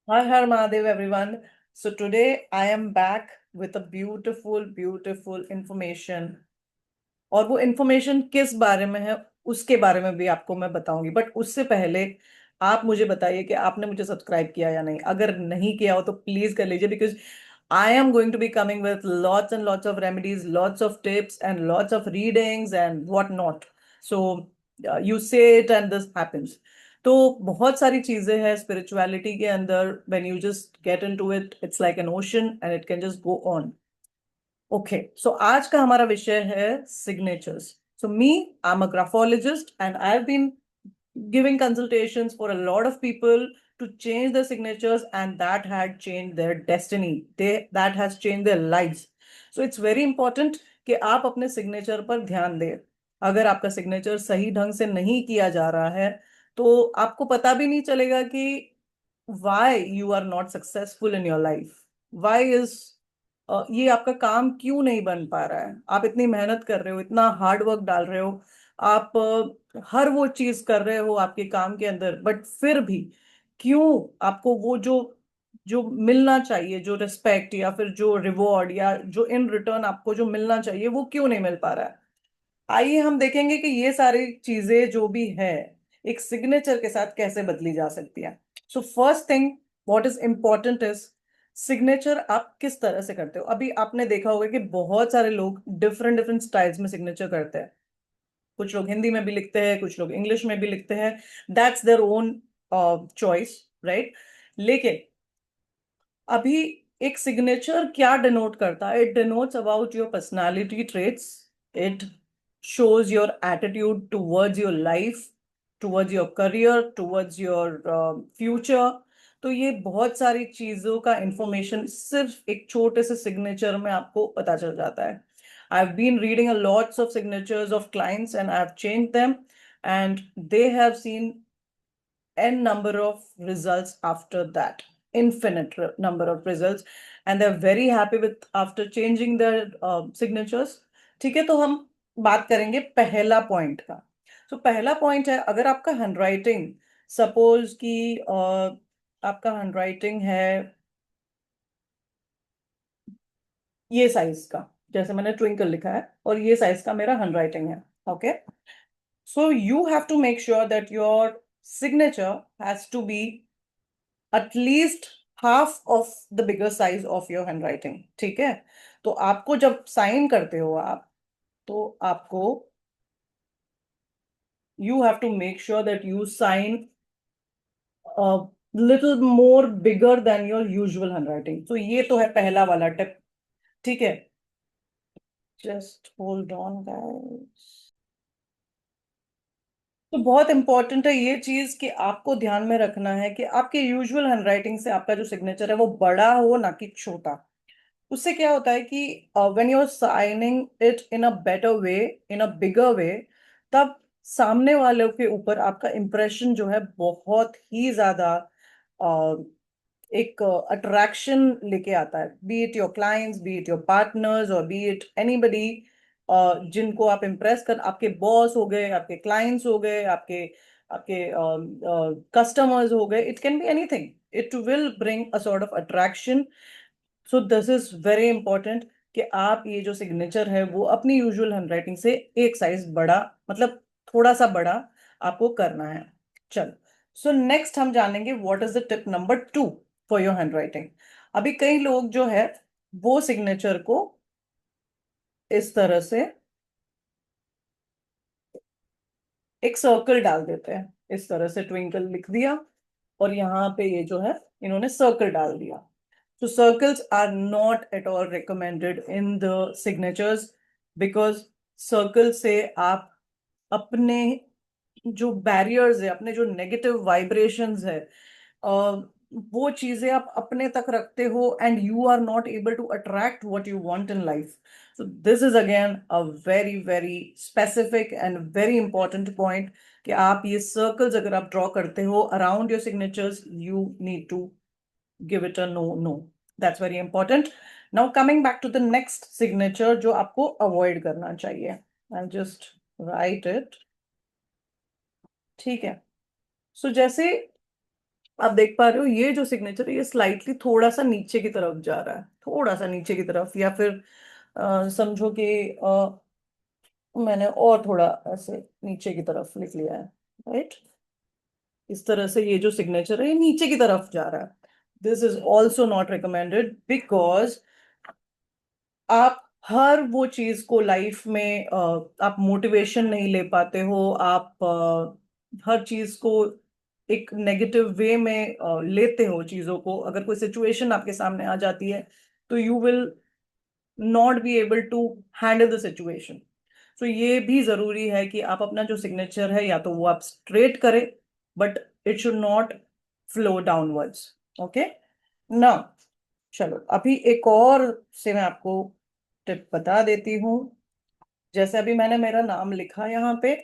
Har Har Mahadev, everyone. So today I am back with a beautiful information. और वो information किस बारे में है उसके बारे में भी आपको मैं बताऊंगी, बट उससे पहले आप मुझे बताइए कि आपने मुझे सब्सक्राइब किया या नहीं। अगर नहीं किया हो तो प्लीज कर लीजिए, because I am going to be coming with lots and lots of remedies, lots of tips, and lots of readings and what not. So you say it and this happens. तो बहुत सारी चीजें हैं spirituality के अंदर. When you just get into it, it's like an ocean and it can just go on. Okay, so आज का हमारा विषय है signatures. So me, I am a graphologist and I have been giving consultations for a lot of people to change their signatures, and that had changed their destiny. That has changed their lives. So it's very important कि आप अपने signature पर ध्यान दें. अगर आपका signature सही ढंग से नहीं किया जा रहा है तो आपको पता भी नहीं चलेगा कि why you are not successful in your life. Why is ये आपका काम क्यों नहीं बन पा रहा है. आप इतनी मेहनत कर रहे हो, इतना हार्ड वर्क डाल रहे हो, आप हर वो चीज कर रहे हो आपके काम के अंदर, बट फिर भी क्यों आपको वो जो जो मिलना चाहिए, जो रिस्पेक्ट या फिर जो रिवॉर्ड या जो इन रिटर्न आपको जो मिलना चाहिए, वो क्यों नहीं मिल पा रहा है. आइए हम देखेंगे कि ये सारी चीजें जो भी है एक सिग्नेचर के साथ कैसे बदली जा सकती है. So first thing what is important is signature आप किस तरह से करते हो. अभी आपने देखा होगा कि बहुत सारे लोग डिफरेंट डिफरेंट स्टाइल्स में सिग्नेचर करते हैं. कुछ लोग हिंदी में भी लिखते हैं, कुछ लोग इंग्लिश में भी लिखते हैं. That's their own choice, right. लेकिन अभी एक सिग्नेचर क्या डिनोट करता है. It denotes about your personality traits. It shows your attitude towards your life, towards your career, towards your future. तो ये बहुत सारी चीजों का इंफॉर्मेशन सिर्फ एक छोटे से सिग्नेचर में आपको पता चल जाता है. I've been reading a lots of signatures of clients and I've changed them, and they have seen n number of results after that, infinite number of results, and they're very happy with after changing their signatures. ठीक है, तो हम बात करेंगे पहला point का. तो पहला पॉइंट है, अगर आपका हैंडराइटिंग, सपोज कि आपका हैंडराइटिंग है ये साइज का, जैसे मैंने ट्विंकल लिखा है और ये साइज का मेरा हैंडराइटिंग है. Okay, so you have to make sure that your signature has to be at least half of the bigger size of your handwriting. ठीक है, तो आपको जब साइन करते हो आप, तो आपको you have to make sure that you sign a little more bigger than your usual handwriting. तो ये तो है पहला वाला टिप. ठीक है, just hold on guys. तो बहुत इंपॉर्टेंट है ये चीज कि आपको ध्यान में रखना है कि आपके यूजुअल हैंडराइटिंग से आपका जो सिग्नेचर है वो बड़ा हो, ना कि छोटा. उससे क्या होता है कि when you are signing it in a better way, in a bigger way, तब सामने वाले के ऊपर आपका इंप्रेशन जो है बहुत ही ज्यादा एक अट्रैक्शन लेके आता है. B it your clients, B it your partners, और बी इट एनीबडी जिनको आप इम्प्रेस कर, आपके बॉस हो गए, आपके क्लाइंट्स हो गए, आपके आपके कस्टमर्स हो गए. It can be anything. It will bring a sort of attraction. So this is very important कि आप ये जो सिग्नेचर है वो अपनी यूजुअल हैंडराइटिंग से एक साइज बड़ा, मतलब थोड़ा सा बड़ा आपको करना है. चलो, सो नेक्स्ट हम जानेंगे what is the tip number 2 for your handwriting. अभी कई लोग जो है वो सिग्नेचर को इस तरह से एक सर्कल डाल देते हैं. इस तरह से ट्विंकल लिख दिया और यहाँ पे ये जो है इन्होंने सर्कल डाल दिया. So circles are not at all recommended in the signatures, because circle से आप अपने जो बैरियर्स है, अपने जो नेगेटिव वाइब्रेशंस है, वो चीजें आप अपने तक रखते हो, and you are not able to attract what you want in life. So this is again a very very specific and very important point कि आप ये सर्कल्स अगर आप ड्रॉ करते हो around your signatures, you need to give it a no. That's very important. Now coming back to the next signature जो आपको avoid करना चाहिए. I'll just write it. ठीक है, so जैसे आप देख पा रहे हो ये जो सिग्नेचर है ये स्लाइटली थोड़ा सा नीचे की तरफ जा रहा है, थोड़ा सा नीचे की तरफ, या फिर समझो कि मैंने और थोड़ा ऐसे नीचे की तरफ लिख लिया है, राइट। इस तरह से ये जो सिग्नेचर है ये नीचे की तरफ जा रहा है। This is also not recommended, because आप हर वो चीज को लाइफ में आप मोटिवेशन नहीं ले पाते हो, आप हर चीज को एक नेगेटिव वे में लेते हो चीजों को। अगर कोई सिचुएशन आपके सामने आ जाती है तो you will not be able to handle the situation. तो ये भी जरूरी है कि आप अपना जो सिग्नेचर है या तो वो आप स्ट्रेट करें, but it should not flow downwards. Okay ना। चलो अभी एक और से मैं आपको टिप बता देती हूँ। जैसे अभी मैंने मेरा नाम लिखा यहाँ पे,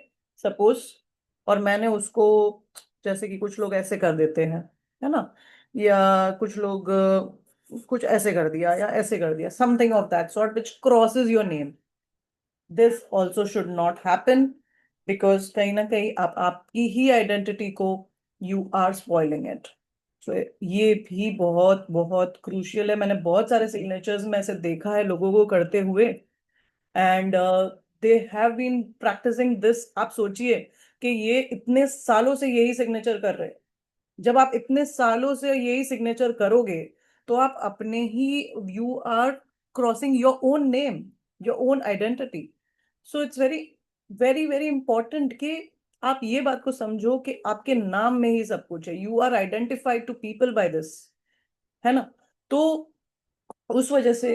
सपोज, और मैंने उसको, जैसे कि कुछ लोग ऐसे कर देते हैं, है ना, या कुछ लोग कुछ ऐसे कर दिया या ऐसे कर दिया, something of that sort which crosses your name. This also should not happen, because कहीं ना कहीं आप आपकी ही आइडेंटिटी को यू आर स्पॉइलिंग इट। तो ये भी बहुत बहुत क्रूशियल है। मैंने बहुत सारे सिग्नेचर्स में ऐसे देखा है लोगों को करते हुए, and they have been practising this. आप सोचिए कि ये इतने सालों से यही सिग्नेचर कर रहे हैं। जब आप इतने सालों से यही सिग्नेचर करोगे तो आप अपने ही, you are crossing your own name, your own identity. So it's very very very important कि आप ये बात को समझो कि आपके नाम में ही सब कुछ है। You are identified to people by this, है ना। तो उस वजह से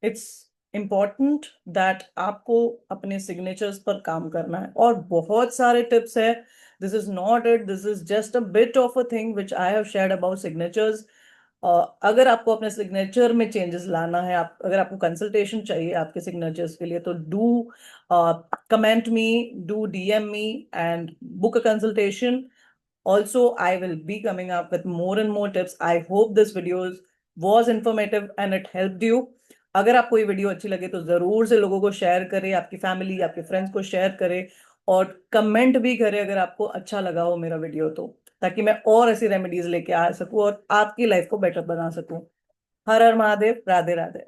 इट्स इम्पॉर्टेंट दैट आपको अपने सिग्नेचर्स पर काम करना है। और बहुत सारे टिप्स है। This is not it, this is just a bit of a thing which I have shared about signatures. अगर आपको अपने सिग्नेचर में चेंजेस लाना है, आप अगर आपको कंसल्टेशन चाहिए आपके सिग्नेचर्स के लिए, तो do comment me, do DM me and book a consultation. Also, I will be coming up with more and more tips. I hope this video was informative and it helped you. अगर आपको ये video अच्छी लगे तो जरूर से लोगों को शेयर करें, आपकी फैमिली, आपके फ्रेंड्स को शेयर करें, और कमेंट भी करें अगर आपको अच्छा लगा हो मेरा वीडियो तो, ताकि मैं और ऐसी रेमेडीज लेके आ सकूं और आपकी लाइफ को बेटर बना सकूं। हर हर महादेव, राधे राधे।